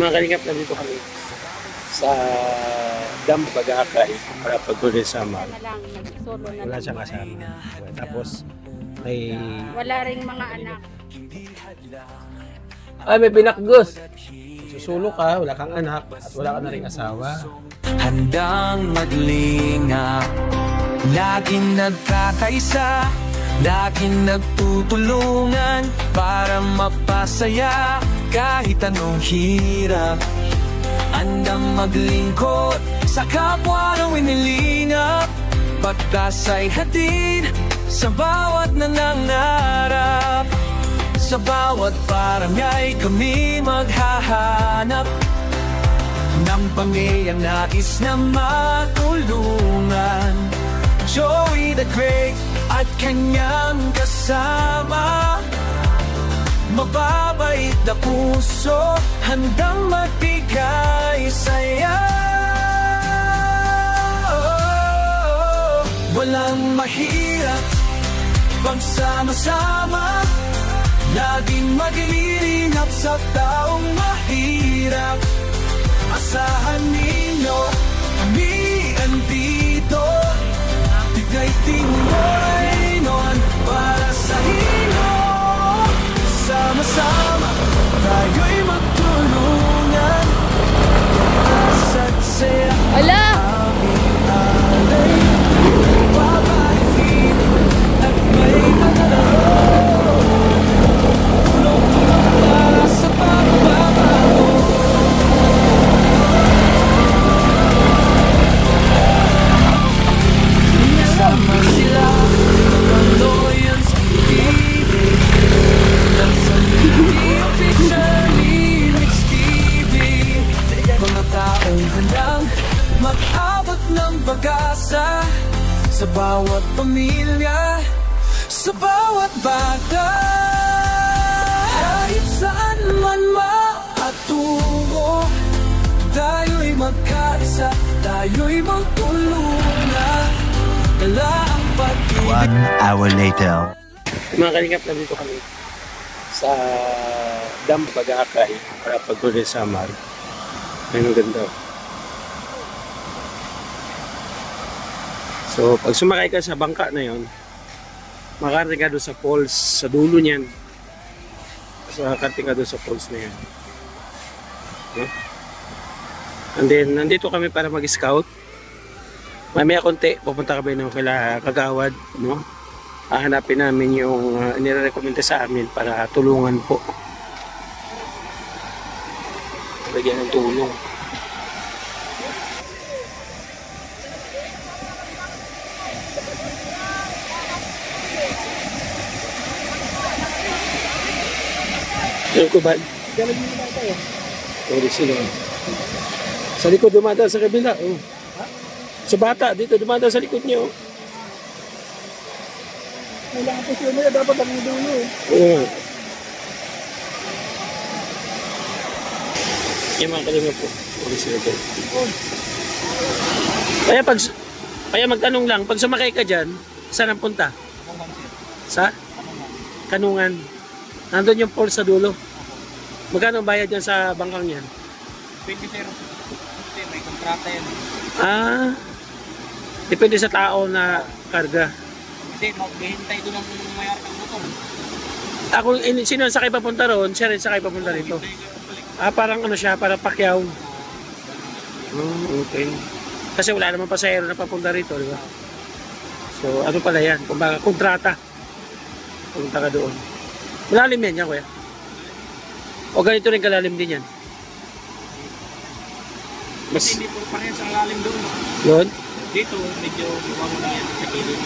Mga kalingap, nandito kami sa Dam Bagakay para pag-huli sa Samar. Wala siyang kasama. Tapos may... Wala ring mga anak. Ay, may pinakgos. Susulo ka, wala kang anak at wala ka na ring asawa. Handang maglingap, laging nagkakaisa, laging nagtutulungan para mapasaya kahit anong hirap. Handang maglingkod sa kapwa ng inilingap, pagkasa'y hatid sa bawat nangangarap. Sa bawat barangay kami maghahanap ng pamilyang nais na matulungan. Joey the Great at kanyang kasama, mababait na puso, handang magbigay saya. Walang mahirap pagsama-sama, laging maglilingap sa taong mahirap. Asahan ninyo, kami andito, bigay timoy noon para sa inyo. Sama-sama, tayo'y magtulungan, kasa't saya. Ala! Aming alay, babahin at may magalaro, tulong-tulong para sa pagbabago. Sama sila, Loyans TV, Lansan TV, Official Remix TV. Mga taong handang mag-abot ng pag-asa sa bawat pamilya, sa bawat bata. Kahit saan man maatungo, tayo'y magkaisa, tayo'y magtulungan. Dala ang pag-ibig. 1 hour later. Mga kalingap, nandito kami sa Dam Bagakay para pag-huli sa Samar. Ay, maganda. So, pag sumakay ka sa bangka na yon, makarating ka doon sa falls, sa dulo niyan. So, makarating ka doon sa falls na yan. Okay? And then, nandito kami para mag-scout. Mamaya konti, pupunta kami ng kila Kagawad, no? Hahanapin namin yung nirekomenda sa amin para tulungan po. Lagyan ng tulong. Yung kubad. Galing mo na tayo. Sorry sila. Sa likod dumadaan sa kabila. Oh. Sa bata, dito dumadaan sa likod niyo. Wala po siya na, dapat ang dulo. Oo. Yung mga kalinga po. Sorry sila doon. Kaya magtanong lang, pag sumakay ka dyan, saan ang punta? Sa? Kanungan. Nandun yung pole sa dulo. Magkano ang bayad dyan sa bangkang yan? 20 sir. May kontrata yan. Ah, depende sa tao na karga. Hindi, maghihintay doon ang mayar ng motor. Ako, sino ang sakay papunta roon? Siya rin sakay papunta rito. Ah, parang ano siya, parang Pacquiao. Oh, okay. Kasi wala naman pasahero na papunta rito, di ba? So, ano pala yan? Kumbaga, kontrata. Pumunta ka doon. Malalim yan, kuya? O ganito rin kalalim din yan? Mas... Hindi po parehas ang lalim doon. Yun? Dito, medyo lumamo na yan sa kilid.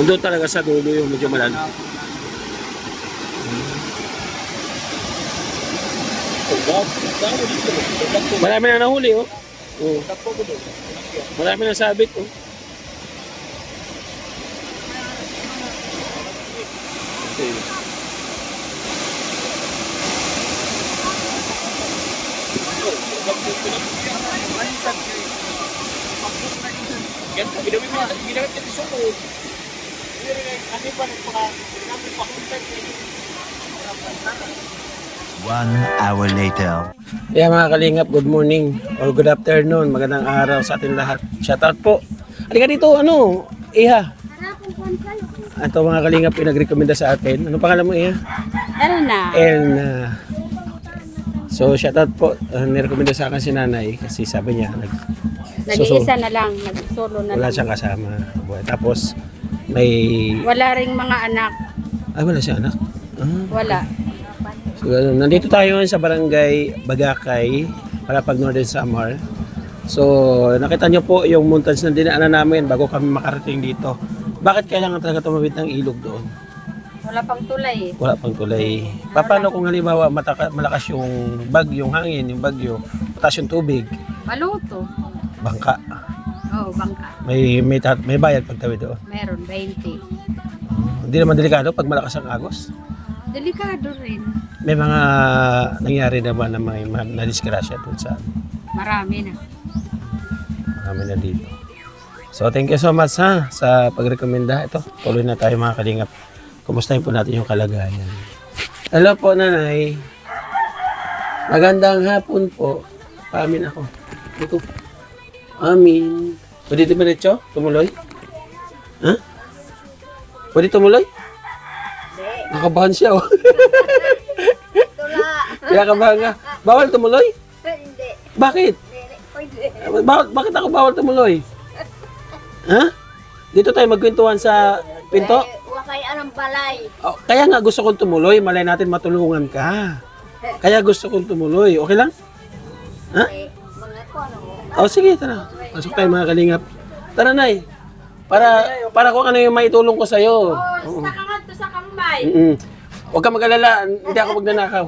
Doon talaga sa dulo yung medyo malalim. Marami na nahuli, oh. Oh. Marami na sabit, oh. Okay. Ganito, ginawin mo natin sa sumod. Kasi pa nagpaka, namin pa contact. 1 hour later. Yeah, mga kalingap, good morning or good afternoon. Magandang araw sa atin lahat. Shoutout po. Halika dito, Iha. Ito mga kalingap yung nagrekomenda sa atin. Ano pangalan mo, Iha? Elna. Elna. So, shoutout po. Nirekomenda sa akin si nanay kasi sabi niya, Nag-iisa na lang, nag-solo na wala lang. siyang kasama. Tapos, may... Wala ring mga anak. Ay, wala siya anak? Wala. So, nandito tayo ngayon sa barangay Bagakay, Palapag Northern Samar. So, nakita nyo po yung montage na dinaanan namin bago kami makarating dito. Bakit kailangan talaga tumawid ng ilog doon? Wala pang tulay. Wala pang tulay. Paano kung halimbawa malakas yung bagyo, yung hangin, yung bagyo, mataas yung tubig, Maluto. bangka. Oh, bangka. May bayad pag tawid doon. Meron, 20. Hindi naman delikado pag malakas ang agos. Delikado rin. May mga nangyari naman na may nadisgrasya doon sa Marami na. marami na dito. So thank you so much sa pagrekomenda. Ito, tuloy na tayo mga kalingap. Kumustahin po natin yung kalagayan. Hello po nanay. Magandang hapon po. Paamin ako. Ito. Amin. Pwede diretso? Tumuloy? Ha? Pwede tumuloy? Nakabahan siya oh. Kaya kabahan ka. Bawal tumuloy? Hindi. Bakit? Bakit ako bawal tumuloy? Ha? Dito tayo magkwentuhan sa pinto? Wakay anong balay. Oh, kaya nga gusto kong tumuloy. Malay natin matulungan ka. Kaya gusto kong tumuloy. Okay lang? Ha? Oh, sige, tara. Pasok tayo mga kalingap. Tara, Nay. Para kung ano yung maitulong ko sa'yo. Oo. Sa kangat to sa kambay. Huwag ka mag-alala. Hindi ako magnanakaw.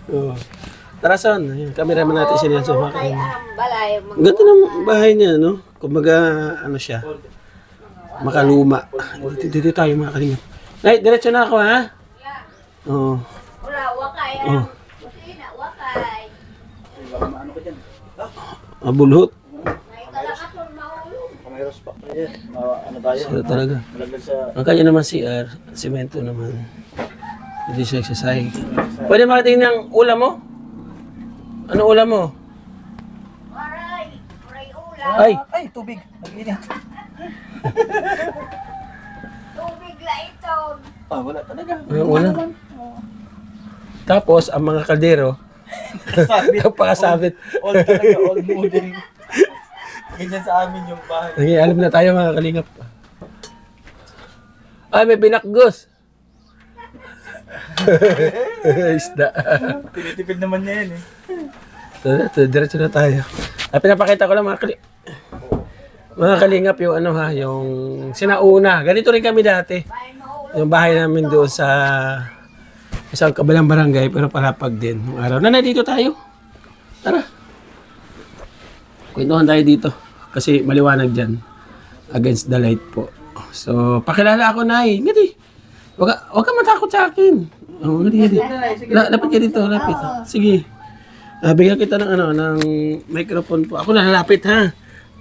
Oh. Tara, son. Ayun, cameraman natin siya sa mga kalingap. Balay. Ganda ng bahay niya, no? Kumbaga, ano siya, makaluma. Dito tayo mga kalingap. Nay, diretso na ako, ha? Oo. Wala, wakay. Oh. Kusina, wakay. Bulhot. May kalakason maulong. Sila talaga. Ang kanya naman CR, simento naman. Hindi siya exercise. Pwede makatingin ng ulam mo? Ano ulam mo? Waray. Waray ulam. Ay! Tubig. Nag-init. Tubig la ito. Wala talaga. Ang ulam. Tapos, ang mga kaldero, napakasabit. Old talaga, old modern. Ganyan sa amin yung bahay. Alam na tayo mga kalingap. Ay, may binakgos. Isda. Tinitipid naman niya yan Diretso na tayo. Pinapakita ko lang mga kalingap yung yung sinauna. Ganito rin kami dati. Yung bahay namin doon sa isang kabilang barangay pero Palapag din. Nung araw. Nanay, dito tayo. Tara. Kwentuhan tayo dito. Kasi maliwanag dyan. Against the light po. So, pakilala ako, Nay. Ngiti. Huwag ka matakot sa akin. Oh, ngiti. Lapit ka dito. Lapit. Sige. Bigyan kita ng microphone po. Ako na lalapit, ha?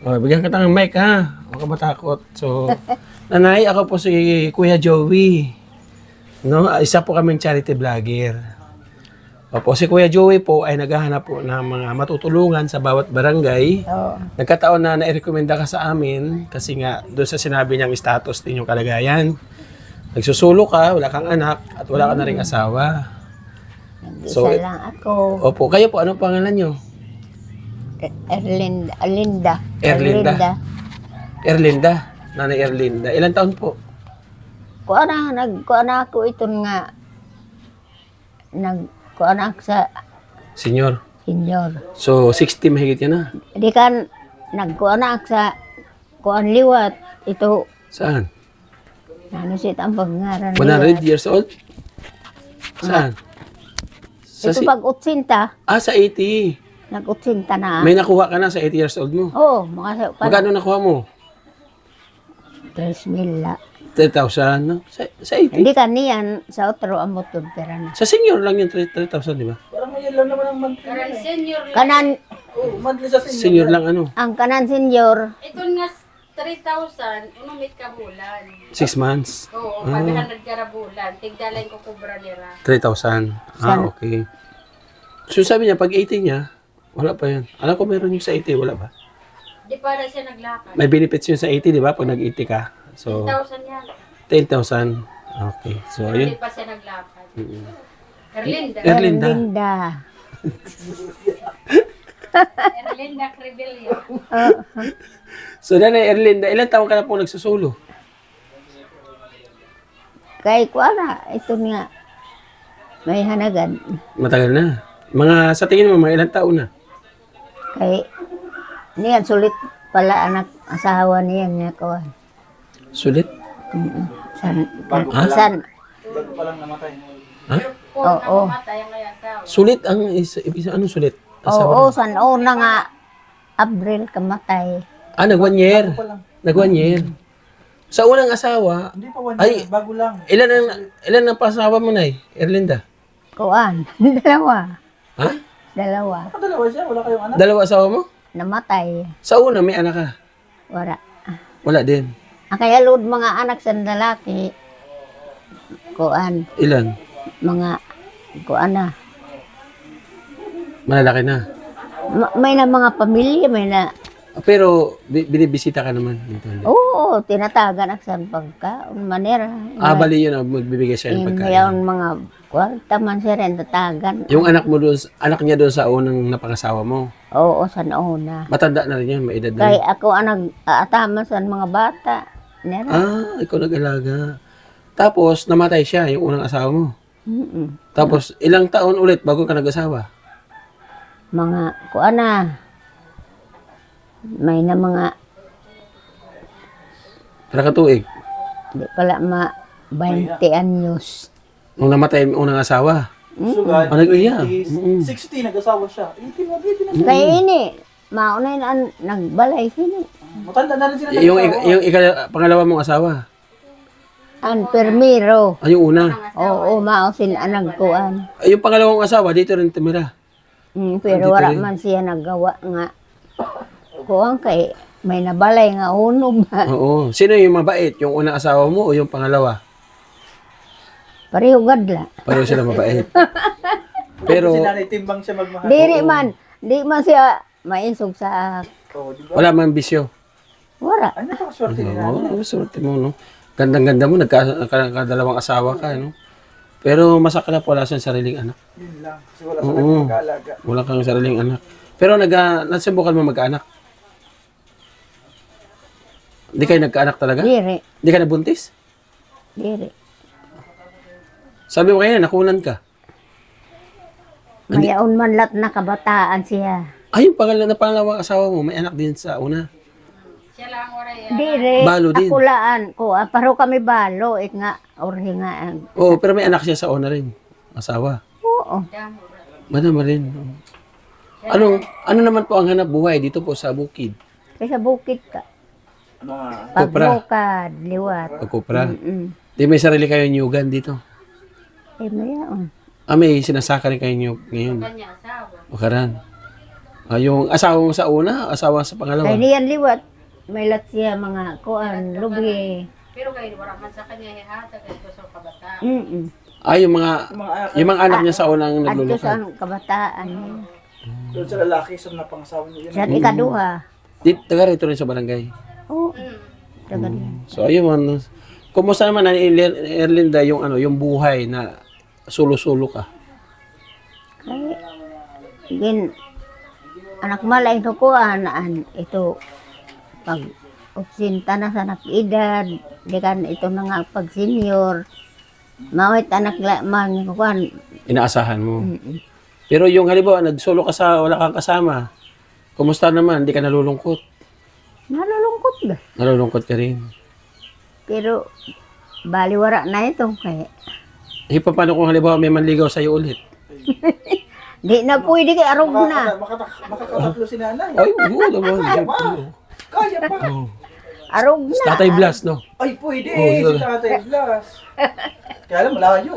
Bigyan kita ng mic, ha? Huwag ka matakot. So, Nanay, ako po si Kuya Joey. No, isa po kaming charity vlogger. Opo, si Kuya Joey po ay naghahanap po ng mga matutulungan sa bawat barangay. Nagkataon na nairekomenda ka sa amin kasi nga doon sa sinabi niyang status din yung kalagayan. Nagsusulo ka, wala kang anak at wala ka na ring asawa. So, Isa lang ako. opo, kayo po, anong pangalan niyo? Erlinda. Erlinda. Nanay Erlinda. Ilan taon po? Kuana ako ito nga. Kuana ako sa Senyor. senior. So, 60 mahigit yan na. Di kan nagkuana ako sa kuan liwat. Ito, Saan? ano siya ang pangaran 100 years old? Saan? Sa Ito pag utsinta, sa 80. nag-utsinta na. May nakuha ka na sa 80 years old mo. Oo, Magkano nakuha mo? 3,000 la. 3,000, no? Sa 80. Hindi kaniyan sa otro ang motor pera na. Sa senior lang yung 3,000, di ba? Parang ngayon lang naman ang monthly. Karang senior lang. Kanan, Monthly sa senior. Senior lang ano? ang kanan senior, Ito nga 3,000, unumit ka bulan. 6 months. Oo, 500 ka ra bulan. Tigdalay ko kubra nila. 3,000. Okay. So sabi niya, pag 80 niya, wala pa yan. Alam ko meron yung sa 80, wala ba? Di para siya naglakad. May benefits yun sa 80, di ba? Pag nag-80 ka. So, 10,000 yan. 10,000. Okay. So, ayun. Hindi pa siya naglakad. Erlinda. Erlinda. Erlinda Crebilio. So, Nanay Erlinda, ilang taon ka na po nagsusulo? Kay ko na, ito nga. May hanagan. Matagal na. Mga, sa tingin mo, mga ilang taon na? Kay, niyan sulit pala anak asawa niya niya ko. Sulit? San, Bago pa san, Bago pa lang namatay. Ha? Kung Oo. nakamatay ang kaya asawa. Sulit ang isa, anong sulit? oo, san una nga, Abril kamatay. Nag 1 year. Bago pa lang. Nag 1 year. Sa unang asawa, Hindi pa 1 Ay. year, bago lang. ilan ang pasawa mo, Nay? Erlinda? Kuan, dalawa. Ha? Dalawa. Dalawa siya, wala kayong anak. Dalawa asawa mo? Namatay. Sa una, may anak ka? Wala. Wala din. Kaya load mga anak sa lalaki. Kuan, Ilan? mga kuan na. Malalaki na. May na mga pamilya, may na. Pero, binibisita ka naman dito. Oo, tinatagan ak san pagkaon manera. Bali yun, magbibigay siya ng pagkain. Ngayon mga kwarta man siya rin tatagan. Yung anak mo doon, anak niya doon sa unang napangasawa mo. Oo, sa una. Matanda na rin yan, may edad na Kay rin. ako ang nag-aataman sa mga bata. Nera. Ikaw nag-alaga. Tapos, namatay siya, yung unang asawa mo. Mm-mm. Tapos, ilang taon ulit bago ka nag-asawa? Mga kuan na. May na mga Nakatuig. di pala 20 anyos. Nung namatay yung unang asawa. Sugad, Nag-iya. 60, nag-asawa siya. 80 na siya. Kaya ini, maunay na nagbalay sini. Matanda na rin sila Yung pangalawa mong asawa. Ang permiro. Yung una. Oo, mausin ang nagkuan. Yung pangalawang asawa, dito rin tumira. Pero Dito wala rin. man siya nagawa nga. Kuan kay may nabalay nga unog. Oo. Sino yung mabait? Yung unang asawa mo o yung pangalawa? Pareho gadla. Pareho sila mabait. Pero, Si nanay timbang siya magmahal. Di man siya maisog sa Oo, di ba? wala man bisyo. wala. Ay, napakaswerte ni nanay. Oo, swerte mo, no? Gandang-ganda mo, nagkadalawang asawa ka, no? Pero masaka na po, wala siyang sariling anak. Yun lang. Kasi wala sa Oo. nag-aalaga. Wala kang sariling anak. Pero nasubukan mo magkaanak? Hindi kayo nagkaanak talaga? Diri, Hindi ka nabuntis? diri. Sabi mo kaya, nakunan ka. Mayaon man lat na kabataan siya. Ay, yung pangalawang asawa mo, may anak din sa una. Siya lang oray. Diri, Balo din. akulaan ko. Paro kami balo. Nga, orhi nga. Oo, pero may anak siya sa una rin. Asawa. Oo. Madama rin. Ano naman po ang hanap buhay dito po sa bukid? Kaysa bukid ka. Mga Kopra. Pagbukad, liwat. Pagkupra. Mm. Di may sarili kayo nyugan dito. Mayaon. May sinasaka rin kayo nyug ngayon. Kanya asawa. O karan. Yung asawa mo sa una, asawa sa pangalawa. Kaya niyan liwat. May lat siya mga kuan, lubi. Pero kayo, wala man sa kanya hihata kayo sa kabataan. Yung mga anak. yung mga anak niya sa unang Adto naglulukad. sa kabataan. Doon sa lalaki, sa napangasawa niya. Sa ikaduha. Taga rito rin sa barangay. Oo. Taga So ayun man. Kumusta naman na Erlinda yung yung buhay na sulo-sulo ka? Kaya, gin, anak malay ito ko, ito, pag opsinta na sa nakidad, di kan ito na nga pag senior, mawit anak man ko kan. Inaasahan mo. Pero yung halimbawa, nagsulo ka sa wala kang kasama, kumusta naman? Hindi ka nalulungkot? Nalulungkot ba? Nalulungkot ka rin. Pero, baliwara na ito, kaya, Paano kung halimbawa may manligaw sa'yo ulit? di na pwede kay arog na. Makakatatlo si nanay. Ay, oo naman. Kaya pa. Arog na. Tatay Blas, no? Ay, pwede. Oo, Si Tatay Blas. Kaya lang, malayo.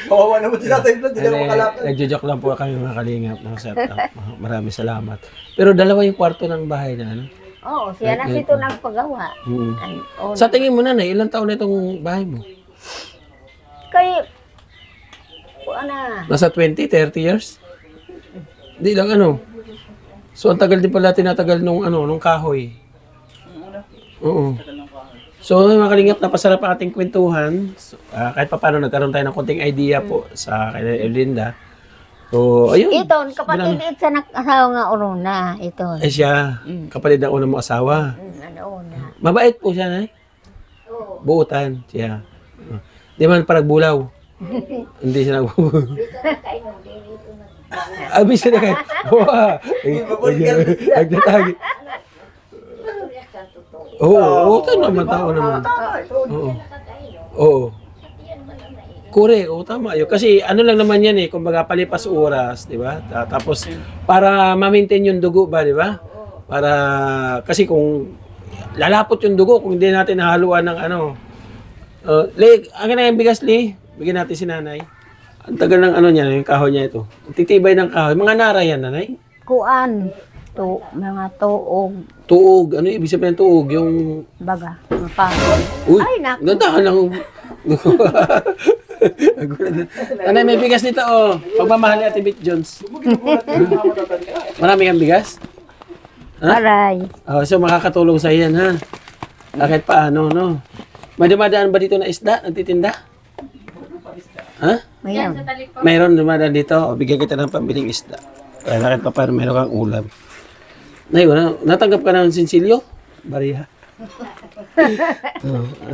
Kawawa naman si Tatay Blas. Hindi na makalakad. Nagjo-joke lang po kami mga kalingap ng setup. Maraming salamat. Pero dalawa yung kwarto ng bahay na, ano? Oo, siya na sito nagpagawa. Hmm. Ay, oh, Sa tingin mo, nanay, ilang taon na itong bahay mo? kay na. Nasa 20, 30 years? Hindi lang ano. So, ang tagal din pala tinatagal nung kahoy. Oo. So, mga kalingap, napasarap ang ating kwentuhan. So, kahit pa paano, nagkaroon tayo ng konting idea po sa kay Erlinda. So, ayun. Ito, kapatid ito sa nag-asawa nga uruna. Ito. Eh siya, kapatid ng unang mong asawa. Ano una. Mabait po siya, nay. Buutan siya. Di man parang bulaw. Hindi siya nagbubulaw. Abi siya na kayo. Nagtatagi. Oo, tama naman, tao naman. Oo. Oo. Correct, tama yun. Kasi ano lang naman yan kumbaga palipas oras, di ba? Tapos, para ma-maintain yung dugo ba, di ba? Para, kasi kung lalapot yung dugo, kung hindi natin nahaluan ng Lee, akin na yung bigas, Lee. Bigyan natin si nanay. Ang tagal ng niya, yung kahoy niya ito. Ang titibay ng kahoy. Mga nara yan, nanay? Kuan. Mga tuog. Tuog. Ano ibig sabihin ng tuog? Yung... Baga. Mapangol. Uy, Ay, naku. gandahan lang. Nanay, may bigas nito, Pagmamahal ni Ate Bit Jones. Marami kang bigas? Aray. So, makakatulong sa yan, ha? Kahit paano, no? May dumadaan ba dito na isda? Nagtitinda? Ha? Mayroon. Sa talikod. Mayroon dumadaan dito. Bigyan kita ng pambiling isda. Kaya kahit pa paano meron kang ulam. Nay, natanggap ka ng sinsilyo? Bariha.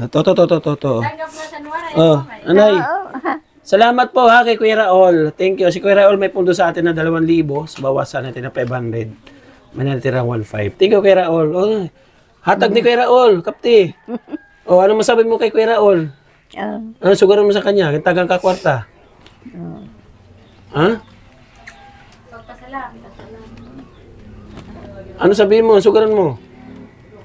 To. Tanggap nga sa Nuara. Anay. Salamat po ha kay Kuya Raul. Thank you. Si Kuya Raul may pundo sa atin na 2,000. So, bawasan natin na 500. May natirang 1,500. Thank you, Kuya Raul. Hatag ni Kuya Raul, kapti. Ano masabi mo kay Kuya Raul? Ano sugaran mo sa kanya? Tagang kakwarta. Ha? Pagpasalamat. Ano sabihin mo? Sugaran mo?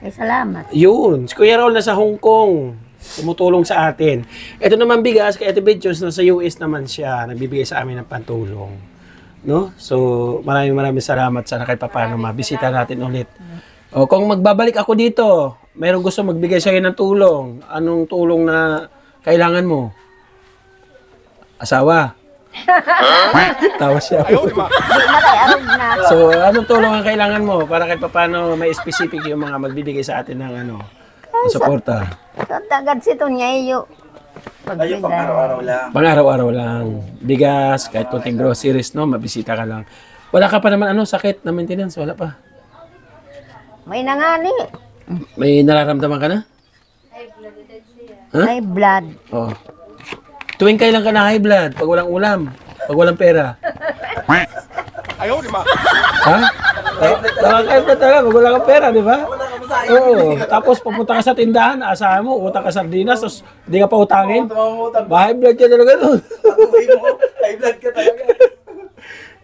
Ay, salamat. Yun. Si Kuya Raul nasa Hong Kong. Tumutulong sa atin. Ito naman bigas, kay Ate Betchos, nasa US naman siya. Nagbibigay sa amin ng pantulong. No? So, maraming salamat sana kahit paano mabisita natin ulit. Kung magbabalik ako dito, mayroong gusto magbigay sa'yo ng tulong. Anong tulong na kailangan mo? Asawa? Tawa siya. So, anong tulong ang kailangan mo para kahit paano may specific yung mga magbibigay sa atin ng suporta? So, tagad sito niya iyo. Ayun, pang araw-araw lang. Pang-araw-araw lang. Bigas, kahit konting groceries, no? Mabisita ka lang. Wala ka pa naman sakit na maintenance? Wala pa? May nangani. May nararamdaman ka na? Huh? May blood. Oo. Tuwing kailan ka na high blood? Pag walang ulam? Pag walang pera? Ayaw, di ba? Ha? Nakakain pa talaga pag wala kang pera, di ba? Oo. Tapos pupunta ka sa tindahan, asahan mo, utang ka sardinas, tapos hindi ka pa utangin. High blood ka talaga doon. High blood ka talaga.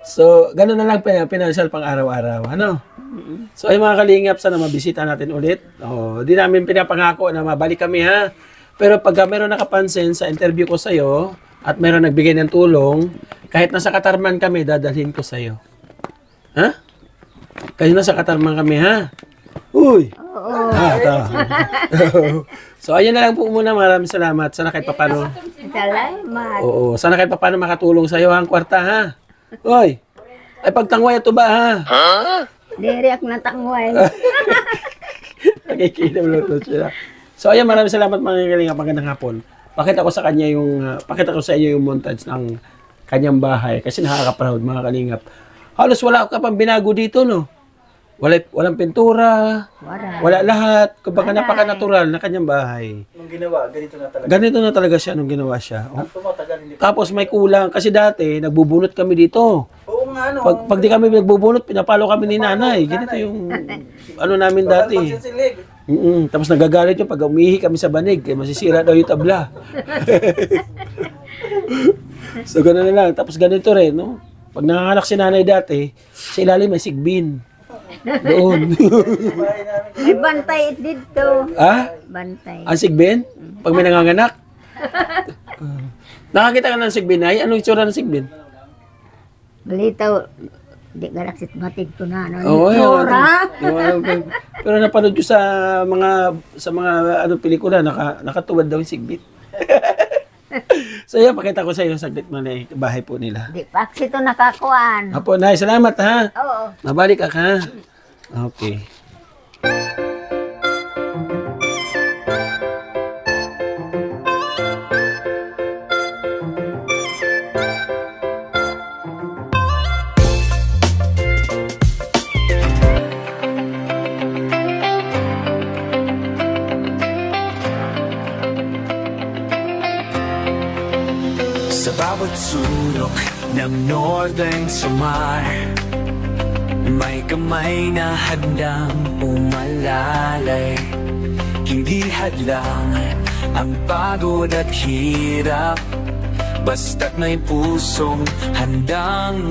So, gano'n na lang financial pang araw-araw. Ano? So, ay mga kalingap, sana mabisita natin ulit. Di namin pinapangako na mabalik kami, ha? Pero pagka meron nakapansin sa interview ko sa'yo, at meron nagbigay ng tulong, kahit nasa Katarman kami, dadalhin ko sa'yo. Ha? Kahit nasa Katarman kami, ha? Uy! Oo. So, ayun na lang po muna. Maraming salamat. Sana kahit papano. Salamat. Oo. Sana kahit papano makatulong sa'yo ang kwarta, ha? Uy! Ay, pagtangway ito ba, ha? Diriak na tangway. Nakikinom lang ito siya. So, ayan, maraming salamat mga kalinga. Magandang hapon. Pakita ko sa kanya pakita ko sa iyo yung montage ng kanyang bahay. Kasi nakaka-proud mga kalingap. Halos wala ka pang binago dito, no? Walang pintura. Wala lahat. Kumbaga napaka-natural na kanyang bahay. Nung ginawa, ganito na talaga. Ganito na talaga siya nung ginawa siya. Tumatagal, hindi. Tapos may kulang. Kasi dati, nagbubunot kami dito. Oo nga, no. Pag di kami nagbubunot, pinapalo kami ni nanay. Ganito yung namin dati. Pagsinsilig. Tapos nagagalit yung pag umihi kami sa banig. Kaya masisira daw yung tabla. So gano'n na lang. Tapos ganito rin, no? Pag nanganganak si nanay dati, sa ilalim may sigbin. Doon. May bantay dito. Ha? Bantay. Ang sigbin? Pag may nanganganak? Nakakita ka ng sigbin ay? Anong itsura ng sigbin? Balitaw. Di galaksit batid ko na. Ano, Oo, Nora. pero napanood ko sa mga ano pelikula, nakatuwad daw yung sigbit. So yan, pakita ko sa iyo saglit mo na bahay po nila. Di pa ito nakakuan. Apo, Nay, salamat ha. Oo. Mabalik ka ha. Okay. Sa bawat sulok ng Northern Samar, may kamay na handang umalalay. Hindi hadlang ang pagod at hirap, basta't may pusong handang